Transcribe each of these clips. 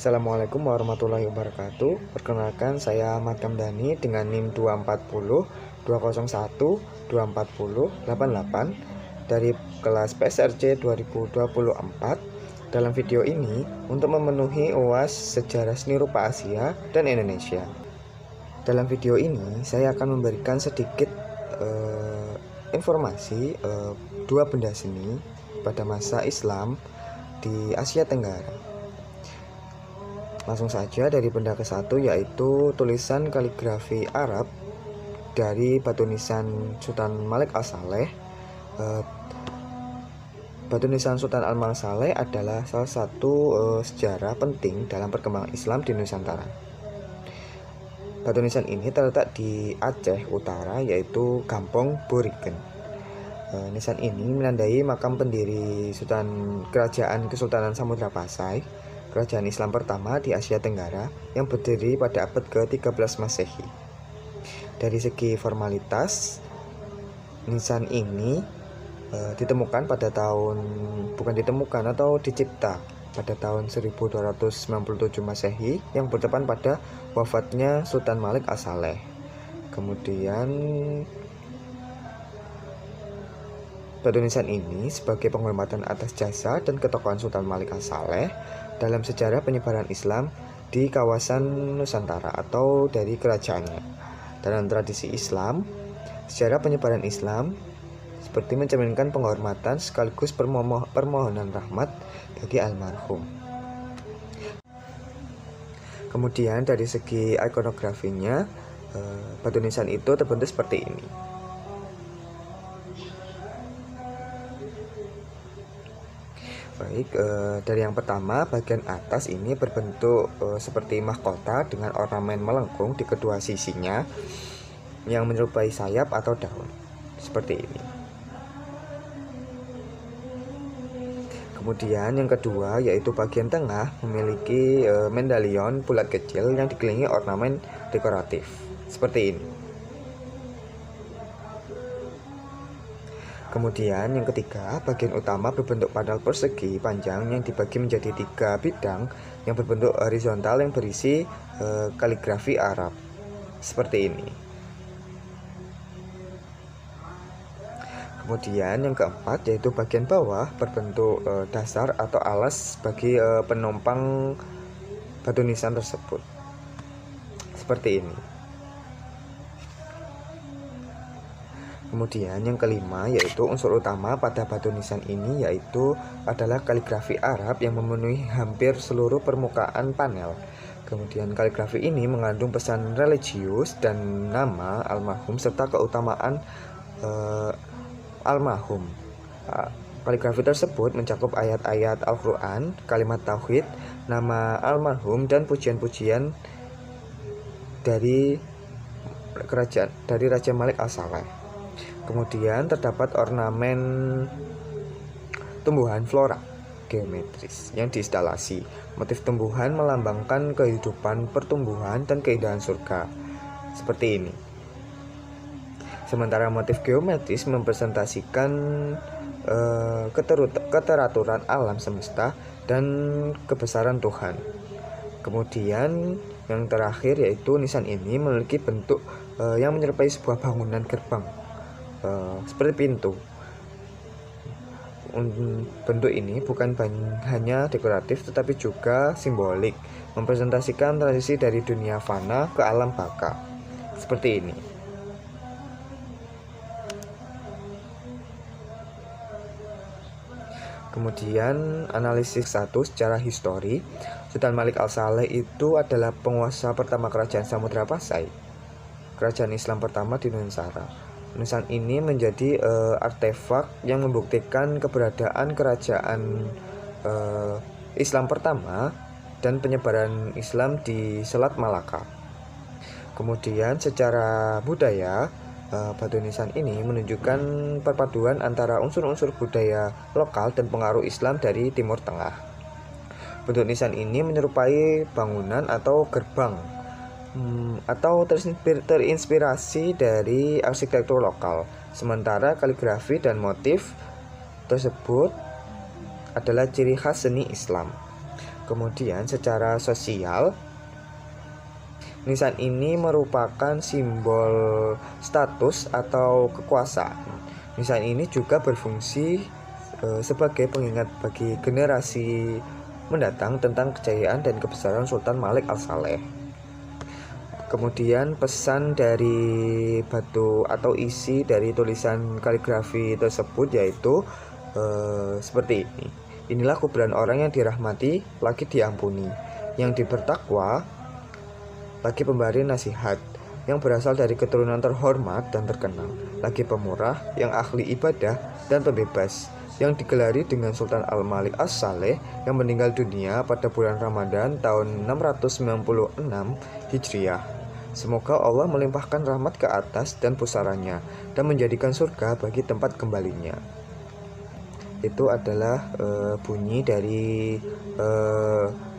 Assalamualaikum warahmatullahi wabarakatuh. Perkenalkan, saya Ahmad Kamdani dengan NIM 240 201 240 88 dari kelas PSRC 2024. Dalam video ini untuk memenuhi UAS Sejarah Seni Rupa Asia dan Indonesia. Dalam video ini saya akan memberikan sedikit informasi dua benda seni pada masa Islam di Asia Tenggara. Langsung saja dari benda ke-1, yaitu tulisan kaligrafi Arab dari batu nisan Sultan Malik As-Saleh. Batu nisan Sultan Al-Malik Saleh adalah salah satu sejarah penting dalam perkembangan Islam di Nusantara. Batu nisan ini terletak di Aceh Utara, yaitu Kampong Burigen. Nisan ini menandai makam pendiri Kerajaan Kesultanan Samudra Pasai, kerajaan Islam pertama di Asia Tenggara yang berdiri pada abad ke-13 Masehi. Dari segi formalitas, nisan ini dicipta pada tahun 1297 Masehi yang bertepatan pada wafatnya Sultan Malik As-Saleh. Kemudian batu nisan ini sebagai penghormatan atas jasa dan ketokohan Sultan Malik As-Saleh dalam sejarah penyebaran Islam di kawasan Nusantara atau dari kerajaannya. Dalam tradisi Islam, sejarah penyebaran Islam seperti mencerminkan penghormatan sekaligus permohonan rahmat bagi almarhum. Kemudian dari segi ikonografinya, batu nisan itu terbentuk seperti ini. Baik, dari yang pertama, bagian atas ini berbentuk seperti mahkota dengan ornamen melengkung di kedua sisinya yang menyerupai sayap atau daun, seperti ini. Kemudian yang kedua, yaitu bagian tengah memiliki medalion bulat kecil yang dikelilingi ornamen dekoratif, seperti ini. Kemudian yang ketiga, bagian utama berbentuk panel persegi panjang yang dibagi menjadi 3 bidang yang berbentuk horizontal yang berisi kaligrafi Arab, seperti ini. Kemudian yang keempat, yaitu bagian bawah berbentuk dasar atau alas bagi penumpang batu nisan tersebut, seperti ini. Kemudian yang kelima, yaitu unsur utama pada batu nisan ini yaitu adalah kaligrafi Arab yang memenuhi hampir seluruh permukaan panel. Kemudian kaligrafi ini mengandung pesan religius dan nama almarhum serta keutamaan almarhum. Kaligrafi tersebut mencakup ayat-ayat Al-Quran, kalimat tauhid, nama almarhum, dan pujian-pujian dari Raja Malik As-Saleh. Kemudian terdapat ornamen tumbuhan flora geometris yang diinstalasi. Motif tumbuhan melambangkan kehidupan pertumbuhan dan keindahan surga, seperti ini. Sementara motif geometris mempresentasikan keteraturan alam semesta dan kebesaran Tuhan. Kemudian yang terakhir, yaitu nisan ini memiliki bentuk yang menyerupai sebuah bangunan gerbang, seperti pintu. Bentuk ini bukan hanya dekoratif tetapi juga simbolik, mempresentasikan transisi dari dunia fana ke alam baka, seperti ini. Kemudian analisis 1 secara histori. Sultan Malik As-Saleh itu adalah penguasa pertama kerajaan Samudra Pasai, kerajaan Islam pertama di Nusantara. Nisan ini menjadi artefak yang membuktikan keberadaan kerajaan Islam pertama dan penyebaran Islam di Selat Malaka. Kemudian secara budaya, batu nisan ini menunjukkan perpaduan antara unsur-unsur budaya lokal dan pengaruh Islam dari Timur Tengah. Bentuk nisan ini menyerupai bangunan atau gerbang atau terinspirasi dari arsitektur lokal. Sementara kaligrafi dan motif tersebut adalah ciri khas seni Islam. Kemudian secara sosial, nisan ini merupakan simbol status atau kekuasaan. Nisan ini juga berfungsi sebagai pengingat bagi generasi mendatang tentang kejayaan dan kebesaran Sultan Malik Al-Saleh. Kemudian pesan dari batu atau isi dari tulisan kaligrafi tersebut yaitu seperti ini. Inilah kuburan orang yang dirahmati, lagi diampuni, yang dibertakwa, lagi pemberi nasihat, yang berasal dari keturunan terhormat dan terkenal, lagi pemurah, yang ahli ibadah dan pembebas, yang digelari dengan Sultan Al-Malik As-Saleh yang meninggal dunia pada bulan Ramadan tahun 696 Hijriah. Semoga Allah melimpahkan rahmat ke atas dan pusaranya dan menjadikan surga bagi tempat kembalinya. Itu adalah bunyi dari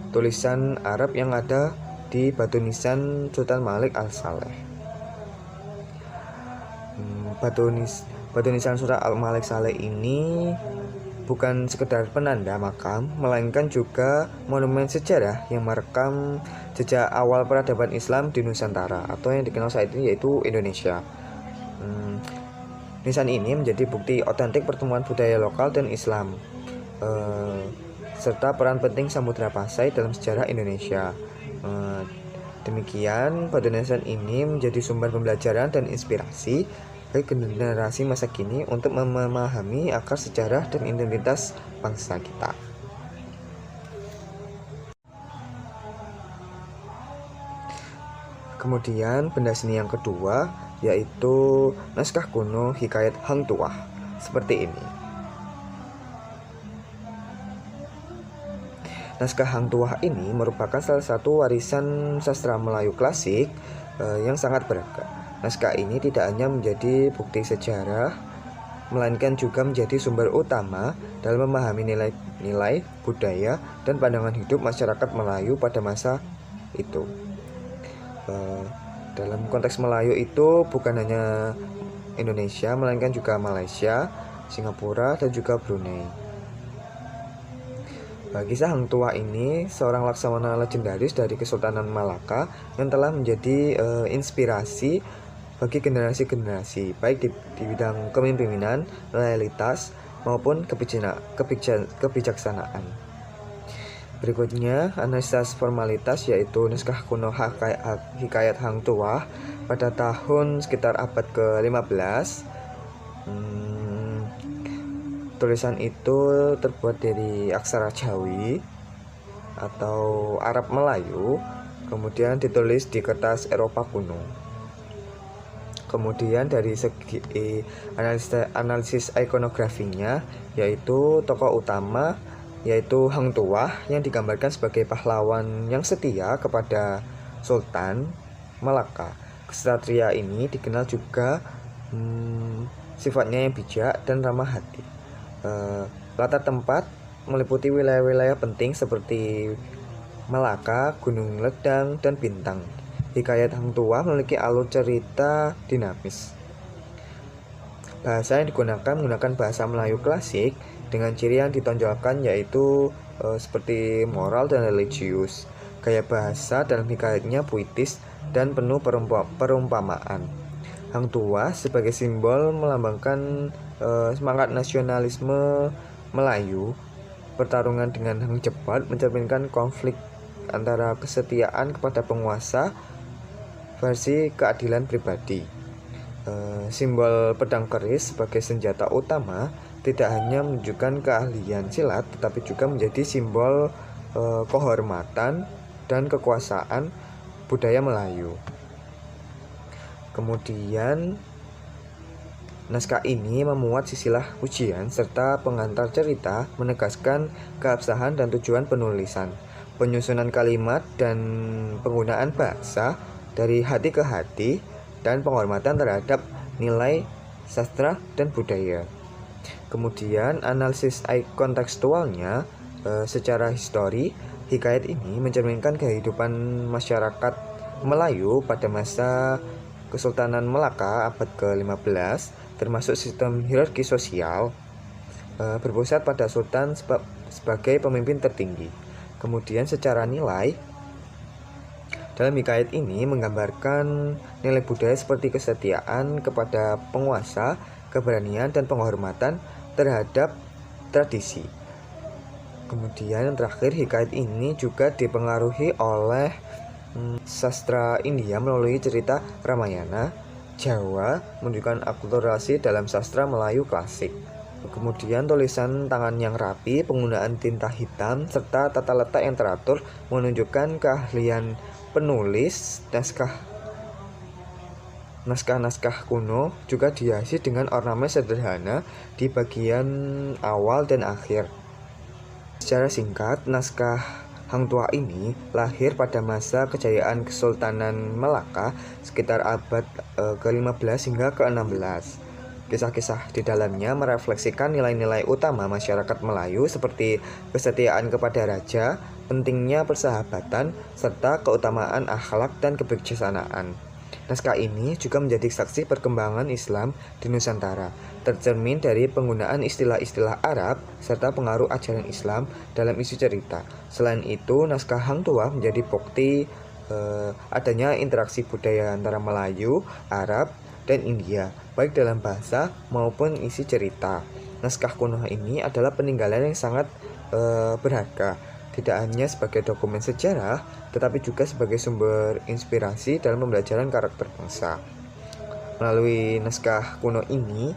tulisan Arab yang ada di batu nisan Sultan Malik Al-Saleh. Batu nisan Sultan Al-Malik Saleh ini bukan sekedar penanda makam, melainkan juga monumen sejarah yang merekam jejak awal peradaban Islam di Nusantara atau yang dikenal saat ini yaitu Indonesia. Nisan ini menjadi bukti otentik pertemuan budaya lokal dan Islam, serta peran penting Samudra Pasai dalam sejarah Indonesia. Demikian, batu nisan ini menjadi sumber pembelajaran dan inspirasi bagi generasi masa kini untuk memahami akar sejarah dan identitas bangsa kita. Kemudian benda seni yang kedua yaitu naskah kuno Hikayat Hang Tuah seperti ini. Naskah Hang Tuah ini merupakan salah satu warisan sastra Melayu klasik yang sangat beragam. Naskah ini tidak hanya menjadi bukti sejarah, melainkan juga menjadi sumber utama dalam memahami nilai-nilai, budaya, dan pandangan hidup masyarakat Melayu pada masa itu. Dalam konteks Melayu itu bukan hanya Indonesia, melainkan juga Malaysia, Singapura, dan juga Brunei. Kisah Hang Tuah ini seorang laksamana legendaris dari Kesultanan Malaka yang telah menjadi inspirasi bagi generasi-generasi, baik di bidang kepemimpinan, loyalitas, maupun kebijaksanaan. Berikutnya, analisis formalitas yaitu naskah kuno Hikayat Hang Tuah pada tahun sekitar abad ke-15. Tulisan itu terbuat dari aksara Jawi atau Arab Melayu, kemudian ditulis di kertas Eropa kuno. Kemudian dari segi analisis ikonografinya yaitu tokoh utama yaitu Hang Tuah yang digambarkan sebagai pahlawan yang setia kepada Sultan Malaka. Ksatria ini dikenal juga sifatnya yang bijak dan ramah hati. Latar tempat meliputi wilayah-wilayah penting seperti Malaka, Gunung Ledang, dan Bintang. Hikayat Hang Tuah memiliki alur cerita dinamis. Bahasa yang digunakan menggunakan bahasa Melayu klasik dengan ciri yang ditonjolkan yaitu seperti moral dan religius. Gaya bahasa dalam hikayatnya puitis dan penuh perumpamaan. Hang Tuah sebagai simbol melambangkan semangat nasionalisme Melayu. Pertarungan dengan Hang Jebat mencerminkan konflik antara kesetiaan kepada penguasa versi keadilan pribadi. Simbol pedang keris sebagai senjata utama tidak hanya menunjukkan keahlian silat, tetapi juga menjadi simbol kehormatan dan kekuasaan budaya Melayu. Kemudian naskah ini memuat sisilah ujian serta pengantar cerita, menegaskan keabsahan dan tujuan penulisan, penyusunan kalimat dan penggunaan bahasa dari hati ke hati, dan penghormatan terhadap nilai sastra dan budaya. Kemudian analisis kontekstualnya secara histori, hikayat ini mencerminkan kehidupan masyarakat Melayu pada masa Kesultanan Melaka abad ke-15, termasuk sistem hierarki sosial berpusat pada sultan sebagai pemimpin tertinggi. Kemudian secara nilai, dalam hikayat ini menggambarkan nilai budaya seperti kesetiaan kepada penguasa, keberanian, dan penghormatan terhadap tradisi. Kemudian yang terakhir, hikayat ini juga dipengaruhi oleh sastra India melalui cerita Ramayana. Jawa menunjukkan akulturasi dalam sastra Melayu klasik. Kemudian tulisan tangan yang rapi, penggunaan tinta hitam, serta tata letak yang teratur menunjukkan keahlian penulis. Naskah-naskah kuno juga dihiasi dengan ornamen sederhana di bagian awal dan akhir. Secara singkat, naskah Hang Tuah ini lahir pada masa kejayaan Kesultanan Melaka sekitar abad ke-15 hingga ke-16. Kisah-kisah di dalamnya merefleksikan nilai-nilai utama masyarakat Melayu seperti kesetiaan kepada raja, pentingnya persahabatan, serta keutamaan akhlak dan kebijaksanaan. Naskah ini juga menjadi saksi perkembangan Islam di Nusantara, tercermin dari penggunaan istilah-istilah Arab serta pengaruh ajaran Islam dalam isi cerita. Selain itu, naskah Hang Tuah menjadi bukti adanya interaksi budaya antara Melayu, Arab, dan India, baik dalam bahasa maupun isi cerita. Naskah kuno ini adalah peninggalan yang sangat berharga, tidak hanya sebagai dokumen sejarah, tetapi juga sebagai sumber inspirasi dalam pembelajaran karakter bangsa. Melalui naskah kuno ini,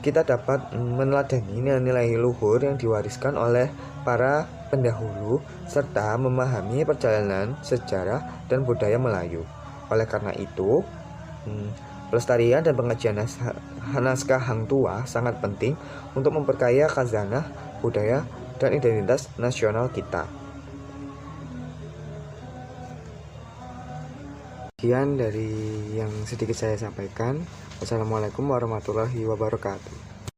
kita dapat meneladani nilai-nilai luhur yang diwariskan oleh para pendahulu, serta memahami perjalanan sejarah dan budaya Melayu. Oleh karena itu, pelestarian dan pengajian naskah Hang Tuah sangat penting untuk memperkaya khazanah budaya dan identitas nasional kita. Sekian dari yang sedikit saya sampaikan. Wassalamualaikum warahmatullahi wabarakatuh.